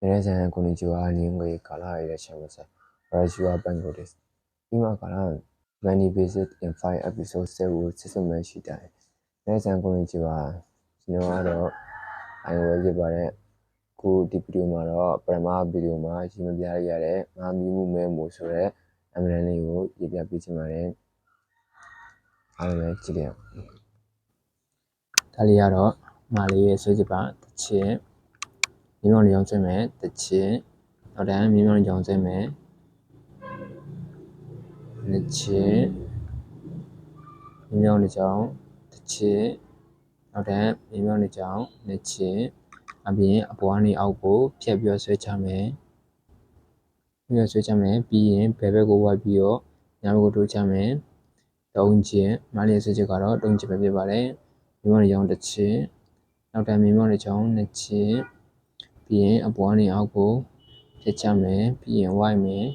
皆さんこんにちは。日本語からいらっしゃいませ。私はバンゴです。今からMany Visit in 5 episodes を進めしたい。皆さんこんにちは。ကျွန်တော်ကတော့အိုင်ဝဲဖြစ်ပါတယ်။ခုဒီဗီဒီယိုမှာတော့ပထမဗီဒီယိုမှာရှင်းပြရတဲ့ငါမီးမှုမဲမို့ဆိုတဲ့အမရန်လေးကိုရေးပြပေးချင်ပါတယ်။အားလုံးပဲကြည့်ကြရအောင်။ဒါလေးကတော့မာလေးရဲ့ဆွေးချပါတစ်ချက်မြေမောင်ရောင်းစဲမယ်တစ်ချက်နောက်တန်းမြေမောင်ရောင်းစဲမယ်နှစ်ချက်မြေမောင်တစ်ချောင်းတစ်ချက်နောက်တန်းမြေမောင်တစ်ချောင်းနှစ်ချက်အပြင်အပေါ်ကနေအောက်ကိုဖြတ်ပြီးဆွဲချမယ်ပြီးဆွဲချမယ်ပြီးရင်ဘယ်ဘက်ကိုဝိုက်ပြီးတော့ညာဘက်ကိုထိုးချမယ်၃ချက်မာလေးရဲ့ဆွဲချက်ကတော့၃ချက်ပဲဖြစ်ပါတယ်မြေမောင်ရောင်းတစ်ချက်နောက်တန်းမြေမောင်တစ်ချောင်းနှစ်ချက်ပြီးရင်အပေါ်ကနေအောက်ကိုဖြတ်ချမယ်ပြီးရင်ဝိုက်မယ်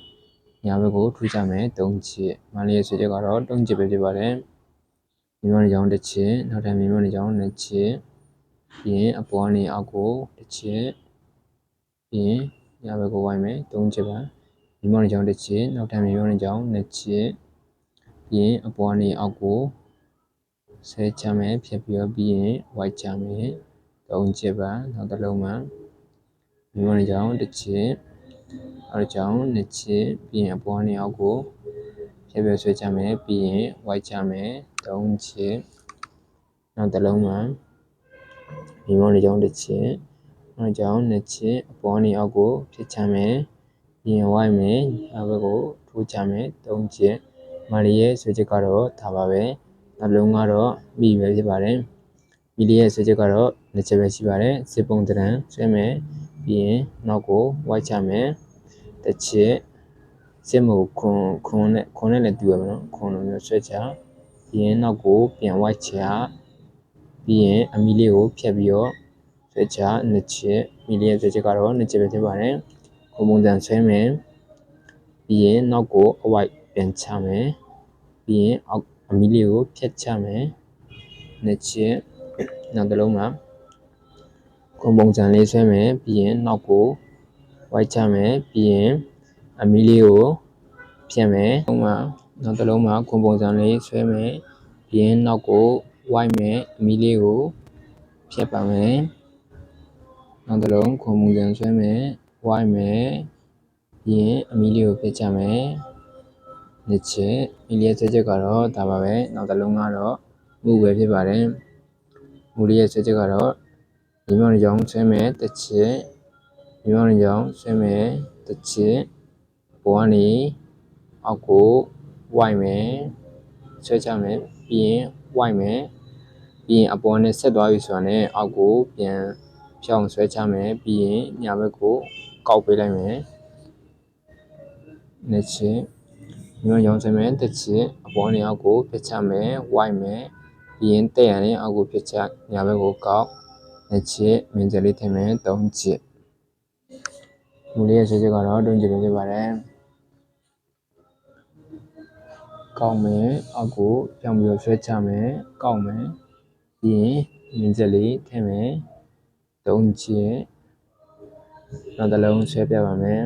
ညာဘက်ကိုထိုးချမယ်၃ချက်မာလေးရဲ့ဆွဲချက်ကတော့၃ချက်ပဲဖြစ်ပါတယ်မြေမောင်ရောင်းတစ်ချက်နောက်တန်းမြေမောင်ရောင်းနှစ်ချက်ပြီးရင်အပေါ်ကနေအောက်ကိုတစ်ချက်ပြီးရင်ညာဘက်ကိုဝိုက်မယ်၃ချက်ပါမြေမောင်ရောင်းတစ်ချက်နောက်တန်းမြေမောင်ရောင်းနှစ်ချက်ပြီးရင်အပေါ်ကနေအောက်ကိုဆဲချမယ်ဖြတ်ပြီးတော့ပြီးရင်ဝိုက်ချမယ်၃ချက်ပါနောက်တစ်လုံးမှာမြေမောင်ရောင်းတစ်ချက်နောက်တစ်ချောင်းနှစ်ချက်ပြီးရင်အပေါ်ကနေအောက်ကိုဖြတ်ပြီးဆွဲချမယ်ပြီးရင်ဝိုက်ချမယ်၃ချက်နောက်တစ်လုံးမှာမြေမောင်ရောင်းတစ်ချက်နောက်တစ်ချောင်းနှစ်ချက်အပေါ်ကနေအောက်ကိုဖြတ်ချမယ်ပြီးရင်ဝိုက်မယ်ညာဘက်ကိုထိုးချမယ်၃ချက်မာလီရဲ့ဆွဲချက်ကတော့ဒါပါပဲနောက်လုံးကတော့မိပဲဖြစ်ပါတယ်မိလီရဲ့ဆွဲချက်ကတော့နှစ်ချက်ပဲရှိပါတယ်စစ်ပုံတရံဆွဲမယ်ပြီးရင်နောက်ကိုဝိုက်ချမယ်တစ်ချက်စစ်မှုခွန်နဲ့လည်းတူရမယ်နော်ခွန်လိုမျိုးဆွဲချပြီးရင်နောက်ကိုပြန်ဝိုက်ချပြီးရင်အမီလေးကိုဖြတ်ပြီးတော့ဆွဲချနှစ်ချက်မီလေးရဲ့ဆွဲချက်ကတော့နှစ်ချက်ပဲဖြစ်ပါတယ်ခုံပုံစံဆွဲမယ်ပြီးရင်နောက်ကိုအဝိုက်ပြန်ချမယ်ပြီးရင်အောက်အမီလေးကိုဖြတ်ချမယ်နှစ်ချက်နောက်တစ်လုံးမှာခုံပုံစံလေးဆွဲမယ်ပြီးရင်နောက်ကိုဝိုက်ချမယ်ပြီးရင်အမီလေးကိုဖြတ်မယ်နောက်တစ်လုံးမှာခုံပုံစံလေးဆွဲမယ်ပြီးရင်နောက်ကိုဝိုက်မယ်အမီလေးကိုဖြတ်ပါမယ်နောက်တစ်လုံးခုံပုံစံဆွဲမယ်ဝိုက်မယ်ပြီးရင်အမီလေးကိုဖြတ်ချမယ်နှစ်ချက်မီလေးရဲ့ဆွဲချက်ကတော့ဒါပါပဲနောက်တစ်လုံးကတော့မှုပဲဖြစ်ပါတယ်မှုလေးရဲ့ဆွဲချက်ကတော့မြေမောင်ရောင်းဆွဲမယ်တစ်ချက်မြေမောင်ရောင်းဆွဲမယ်တစ်ချက်ပေါ်ကနေအောက်ကိုဝိုက်မယ်ဆွဲချမယ်ပြီးရင်ဝိုက်မယ်ပြီးရင်အပေါ်နဲ့ဆက်သွားပြီဆိုတာနဲ့အောက်ကိုပြန်ဖြောင်းဆွဲချမယ်ပြီးရင်ညာဘက်ကိုကောက်ပေးလိုက်မယ်နှစ်ချက်မြေမောင်ရောင်းဆွဲမယ်တစ်ချက်အပေါ်နဲ့အောက်ကိုဖြတ်ချမယ်ဝိုက်မယ်ပြီးရင်တက်ရရင်အောက်ကိုဖြတ်ချညာဘက်ကိုကောက်နှစ်ချက်မင်းစလေးထည့်မယ်၃ချက်မူလေးရဲ့ဆွဲချက်ကတော့၃ချက်ပဲဖြစ်ပါတယ်ကောက်မယ်အောက်ကိုပြောင်းပြီးတော့ဆွဲချမယ်ကောက်မယ်ပြီးရင်မင်းစလေးထည့်မယ်၃ချက်နောက်တစ်လုံးဆွဲပြပါမယ်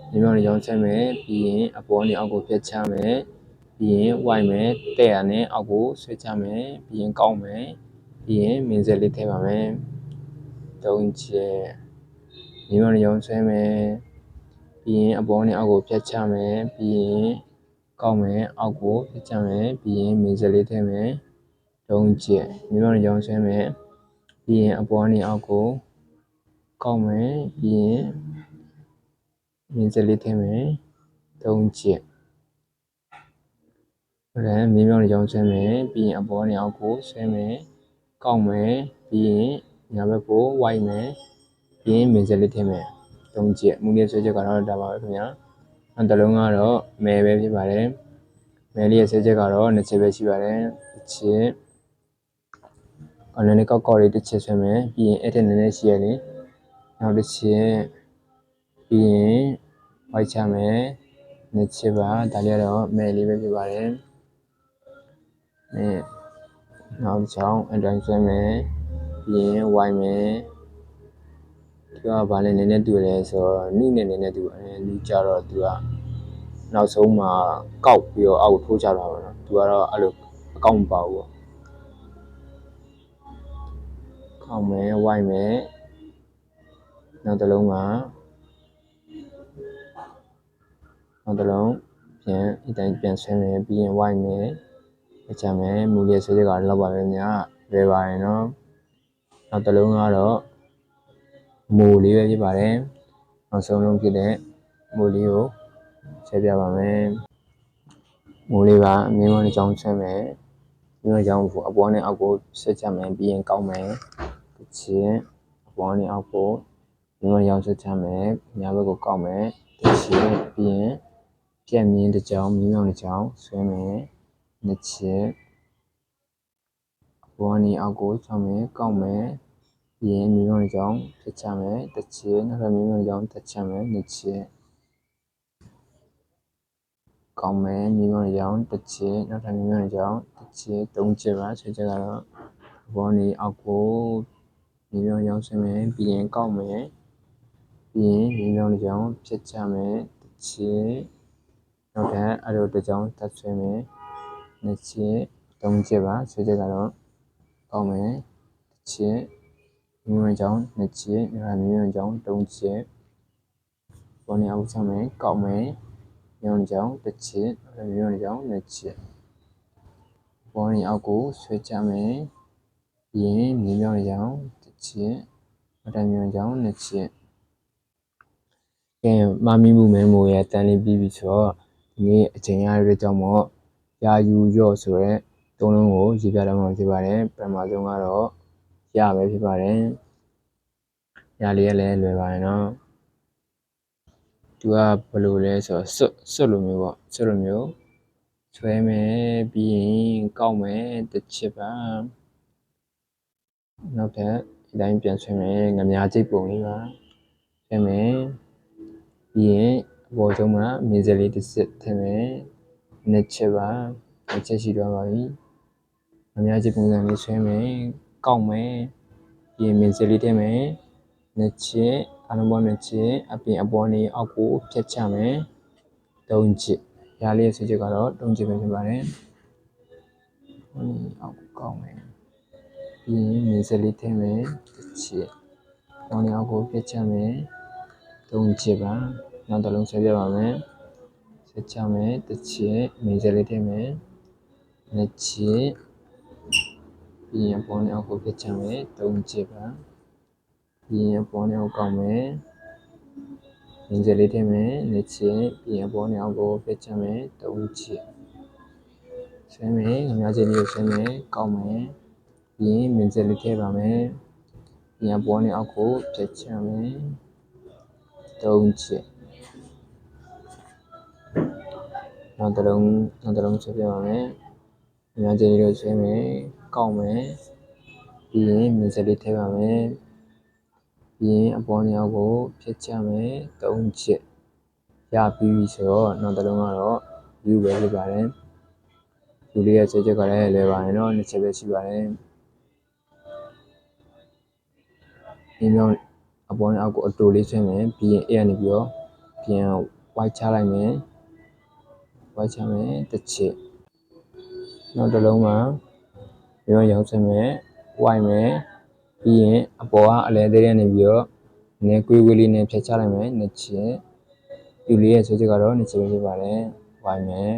မြေမောင်ရောင်းဆွဲမယ်ပြီးရင်အပေါ်နဲ့အောက်ကိုဖြတ်ချမယ်ပြီးရင်ဝိုက်မယ်တက်ရနဲ့အောက်ကိုဆွဲချမယ်ပြီးရင်ကောက်မယ်ပြီးရင်မင်းစလေးထည့်ပါမယ်၃ချက်မြေမောင်ရောင်းဆွဲမယ်ပြီးရင်အပေါ်နဲ့အောက်ကိုဖြတ်ချမယ်ပြီးရင်ကောက်မယ်အောက်ကိုဖြတ်ချမယ်ပြီးရင်မင်းစလေးထည့်မယ်၃ချက်မြေမောင်ရောင်းဆွဲမယ်ပြီးရင်အပေါ်နဲ့အောက်ကိုကောက်မယ်ပြီးရင်မင်းစလေးထည့်မယ်၃ချက်မြေမောင်ရောင်းဆွဲမယ်ပြီးရင်အပေါ်နဲ့အောက်ကိုဆွဲမယ်ကောက်မယ်ပြီးရင်ညာဘက်ကိုဝိုက်မယ်ပြီးရင်မင်းစလေးထည့်မယ်၃ချက်မူလေးဆွဲချက်ကတော့ဒါပါပဲခင်ဗျာနောက်တစ်လုံးကတော့မဲပဲဖြစ်ပါတယ်မဲလေးရဲ့ဆွဲချက်ကတော့နှစ်ချက်ပဲရှိပါတယ်တစ်ချက်နည်းနည်းကောက်လေးတစ်ချက်ဆွဲမယ်ပြီးရင်အဲ့ထက်နည်းနည်းရှိရလေနောက်တစ်ချက်ပြီးရင်ဝိုက်ချမယ်နှစ်ချက်ပါဒါလေးကတော့မဲလေးပဲဖြစ်ပါတယ်နောက်တစ်ချောင်းအတိုင်းဆွဲမယ်ပြီးရင်ဝိုက်မယ် သူကဘာလဲနည်းနည်းတူတယ်ဆိုတော့နုနဲ့နည်းနည်းတူတယ်နုကြတော့သူကနောက်ဆုံးမှာကောက်ပြီးတော့အောက်ထိုးချတာပါနော်သူကတော့အဲ့လိုအကောင့်မပါဘူးပေါ့ကောက်မယ်ဝိုက်မယ်နောက်တစ်လုံးမှာနောက်တစ်လုံးပြန်အတိုင်းပြန်ဆွဲမယ်ပြီးရင်ဝိုက်မယ်အချမ်းမယ်မူလေးဆွဲချက်ကတော့လောက်ပါပဲများလွယ်ပါတယ်နော်နောက်တစ်လုံးကတော့မိုးလေးပဲဖြစ်ပါတယ်နောက်ဆုံးလုံးဖြစ်တဲ့မိုးလေးကိုဆက်ပြပါမယ်မိုးလေးကအမြင့်ဝန်းကြောင်းဆွဲမယ်မြင့်ဝန်းကြောင်းကိုအပေါ်နဲ့အောက်ကိုဆက်ချမယ်ပြီးရင်ကောက်မယ်တစ်ချင်းအပေါ်နဲ့အောက်ကိုမြင့်ဝန်းကြောင်းဆက်ချမယ်ညာဘက်ကိုကောက်မယ်တစ်ချင်းပြီးရင်ပြက်မြင်းတစ်ကြောင်းမြင်းတစ်ကြောင်းဆွဲမယ်နှစ်ချင်းအပေါ်နဲ့အောက်ကိုချမယ်ကောက်မယ်ပြီးရင်မြင်းတစ်ကြောင်းဆက်ချမယ်တစ်ချင်းနောက်ထပ်မြင်းတစ်ကြောင်းဆက်ချမယ်နှစ်ချင်းကောင်းမယ်မြေမောင်ရောင်တစ်ချက်နောက်ထပ်မြေမောင်ရောင်တစ်ချက်သုံးချက်ပါဆက်ချက်ကတော့ဘောနေအောက်ကိုမြေမောင်ရောင်ဆွဲမယ်ပြီးရင်ကောက်မယ်ပြီးရင်မြေမောင်ရောင်ဖြတ်ချမယ်တစ်ချက်နောက်ထပ်အဲ့လိုတစ်ကြောင်တက်ဆွဲမယ်နှစ်ချက်သုံးချက်ပါဆက်ချက်ကတော့ကောက်မယ်တစ်ချက်မြေမောင်ရောင်နှစ်ချက်နောက်ထပ်မြေမောင်ရောင်သုံးချက်ဘောနေအောက်ချမယ်ကောက်မယ်မြောင်ကြောင်တစ်ချက်မြောင်ကြောင်နှစ်ချက်ဘောင်းအောက်ကိုဆွဲချမယ်ပြီးရင်မြောင်ကြောင်တစ်ချက်အတမြောင်ကြောင်နှစ်ချက်ကဲမမီမှုမဲမိုရဲ့တန်လေးပြီးပြီဆိုတော့ဒီနေ့အချိန်ရတဲ့ကြောင့်မို့ရာယူရော့ဆိုရဲသုံးလုံးကိုရေးပြတော့မှာဖြစ်ပါတယ်ပထမဆုံးကတော့ရပဲဖြစ်ပါတယ်ရလေးလည်းလွယ်ပါတယ်နော်သူကဘယ်လိုလဲဆိုတော့စွတ်လိုမျိုးပေါ့စွတ်လိုမျိုးဆွဲမယ်ပြီးရင်ကောက်မယ်တစ်ချက်ပါနောက်ထပ်ဒီတိုင်းပြန်ဆွဲမယ်ငမြားချိတ်ပုံလေးပါဆွဲမယ်ပြီးရင်အပေါ်ဆုံးမှာမင်းစလေးတစ်စက်ထည့်မယ်နှစ်ချက်ပါနှစ်ချက်ရှိတော့ပါပြီငမြားချိတ်ပုံစံလေးဆွဲမယ်ကောက်မယ်ပြီးရင်မင်းစလေးထည့်မယ်နှစ်ချက်အလုံးပေါင်းနှစ်ချက်အပြင်အပေါ်နေအောက်ကိုဖြတ်ချမယ်သုံးချက်ရာလေးဆွဲချက်ကတော့သုံးချက်ပဲဖြစ်ပါတယ်အောက်ကောက်မယ်ပြီးရင်မင်းစလေးထည့်မယ်တစ်ချက်ပေါင်းအောက်ကိုဖြတ်ချမယ်သုံးချက်ပါနောက်တစ်လုံးဆွဲပြပါမယ်ဆက်ချမယ်တစ်ချက်မင်းစလေးထည့်မယ်နှစ်ချက်ပြီးရင်ပေါင်းအောက်ကိုဖြတ်ချမယ်သုံးချက်ပါပြီးရင်ပေါင်းအောက်ကောက်မယ်မင်းစလေးထည့်မယ်နှစ်ချက်ပြီးရင်ပေါင်းအောက်ကိုဖြတ်ချမယ်သုံးချက်ဆွဲမယ်ငါးချက်လေးကိုဆွဲမယ်ကောက်မယ်ပြီးရင်မင်းစလေးထည့်ပါမယ်ပြီးရင်ပေါင်းအောက်ကိုဖြတ်ချမယ်သုံးချက်နောက်တစ်လုံးဆွဲပြပါမယ်ငါးချက်လေးကိုဆွဲမယ်ကောက်မယ်ပြီးရင်မင်းစလေးထည့်ပါမယ်ပြီးရင်အပေါ်အောက်ကိုဖြတ်ချမယ်သုံးချက်ရပြီးပြီဆိုတော့နောက်တစ်လုံးကတော့ယူပဲဖြစ်ပါတယ်ယူလေးရဲ့ဆွဲချက်ကလည်းလွယ်ပါတယ်နော်နှစ်ချက်ပဲရှိပါတယ်ဒီမျိုးအပေါ်အောက်ကိုအတူလေးဆွဲမယ်ပြီးရင်အဲ့ကနေပြီးတော့ပြန်ဝိုက်ချလိုက်မယ်ဝိုက်ချမယ်တစ်ချက်နောက်တစ်လုံးမှာရောရောက်ဆွဲမယ်ဝိုက်မယ်ပြီးရင်အပေါ်ကအလဲသေးတဲ့နေပြီးတော့နေကွေးကွေးလေးနဲ့ဖြတ်ချလိုက်မယ်နှစ်ချက်ယူလေးရဲ့ဆွဲချက်ကတော့နှစ်ချက်ပဲဖြစ်ပါတယ်ဝိုက်မယ်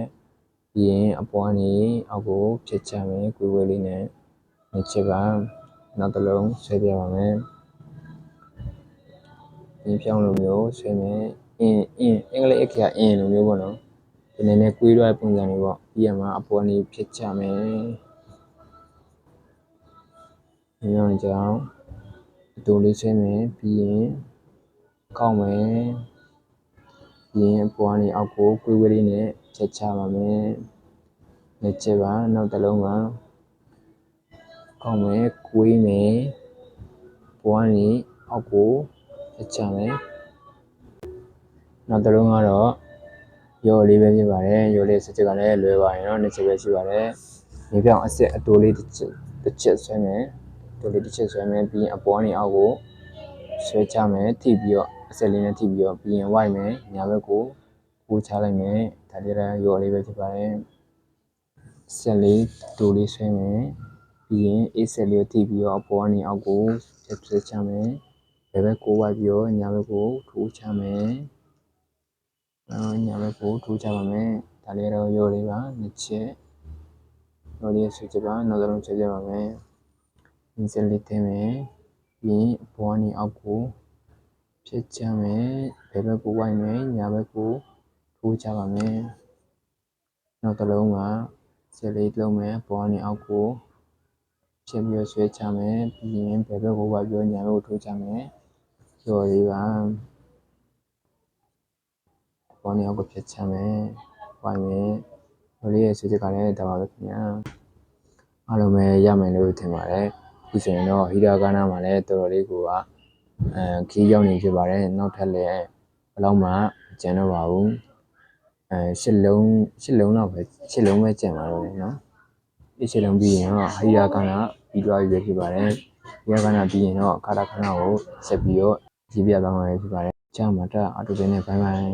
ပြီးရင်အပေါ်ကနေအောက်ကိုဖြတ်ချမယ်ကွေးကွေးလေးနဲ့နှစ်ချက်ပါနောက်တစ်လုံးဆွဲပြပါမယ်ဒီဖြောင်းလိုမျိုးဆွဲမယ်အင်္ဂလိပ်အခရာလိုမျိုးပေါ့နော်ဒီနည်းနဲ့ကွေးလွှဲပုံစံလေးပေါ့ပြီးရမှာအပေါ်ကနေဖြတ်ချမယ်ဒီလိုကြောင့်အတူလေးဆွဲမယ်ပြီးရင်ကောက်မယ်ပြီးရင်အပေါ်ကနေအောက်ကိုကွေးကွေးလေးနဲ့ဖြတ်ချပါမယ်နှစ်ချက်ပါနောက်တစ်လုံးပါကောက်မယ်ကွေးမယ်ပေါ်ကနေအောက်ကိုဖြတ်ချမယ်နောက်တစ်လုံးကတော့ရော်လေးပဲဖြစ်ပါတယ်ရော်လေးစချက်ကလည်းလွယ်ပါတယ်နော်နှစ်ချက်ပဲရှိပါတယ်ဒီပြောင်အတူလေးတစ်ချက်ဆွဲမယ်တူလေးတစ်ချက်ဆွဲမယ်ပြီးရင်အပေါ်ကနေအောက်ကို ဆွဲချမယ်ထိပြီးတော့အစက်လေးနဲ့ထိပြီးတော့ပြီးရင်ဝိုက်မယ်ညာဘက်ကိုပိုးချလိုက်မယ်ဒါလေးလည်းရော်လေးပဲဖြစ်ပါတယ်ဆက်လေးဒိုလေးဆွဲမယ်ပြီးရင်အေးဆက်လေးကိုထိပြီးတော့အပေါ်ကနေအောက်ကိုဆွဲချမယ်ဘယ်ဘက်ကိုဝိုက်ပြီးတော့ညာဘက်ကိုထိုးချမယ်ညာဘက်ကိုထိုးချပါမယ်ဒါလေးတော့ရော်လေးပါနှစ်ချက်ရော်လေးဆွဲချပါနောက်တစ်လုံးဆွဲချပါမယ်ဒီဆက်လေးထည့်မယ်ပြီးရင်အပေါ်ကနေအောက်ကိုဖြတ်ချမယ်ဘယ်ဘက်ကိုဝိုက်မယ်ညာဘက်ကိုထိုးချပါမယ်နောက်တစ်လုံးကဆက်လေးလုံးမယ်ပေါ်ကနေအောက်ကိုဖြတ်ပြီးဆွဲချမယ်ပြီးရင်ဘယ်ဘက်ကိုဝိုက်ပြီးညာဘက်ကိုထိုးချမယ်ကျော်လေးပါပေါ်နေအောက်ကိုဖြတ်ချမယ်ဝိုက်မယ်ဟိုလေးရဲ့ဆွဲချက်ကလည်းဒါပါပဲခင်ဗျာအားလုံးပဲရမယ်လို့ထင်ပါတယ်ဒီဆိုရင်တော့ဟီတာကားနာမှာလည်းတော်တော်လေးကိုကခီးရောက်နေဖြစ်ပါတယ်နောက်ထပ်လည်းဘယ်တော့မှကျန်တော့ပါဘူးရှစ်လုံးတော့ပဲရှစ်လုံးပဲကျန်ပါတော့တယ်နော်ဒီရှစ်လုံးပြီးရင်တော့ဟီတာကားနာပြီးသွားပြီဖြစ်ပါတယ်ဟီတာကားနာပြီးရင်တော့ကာတာခဏကိုဆက်ပြီးတော့ကြည့်ပြသွားမှာဖြစ်ပါတယ်ကြောက်မှာတော့အတူတူနဲ့ဘိုင်ဘိုင်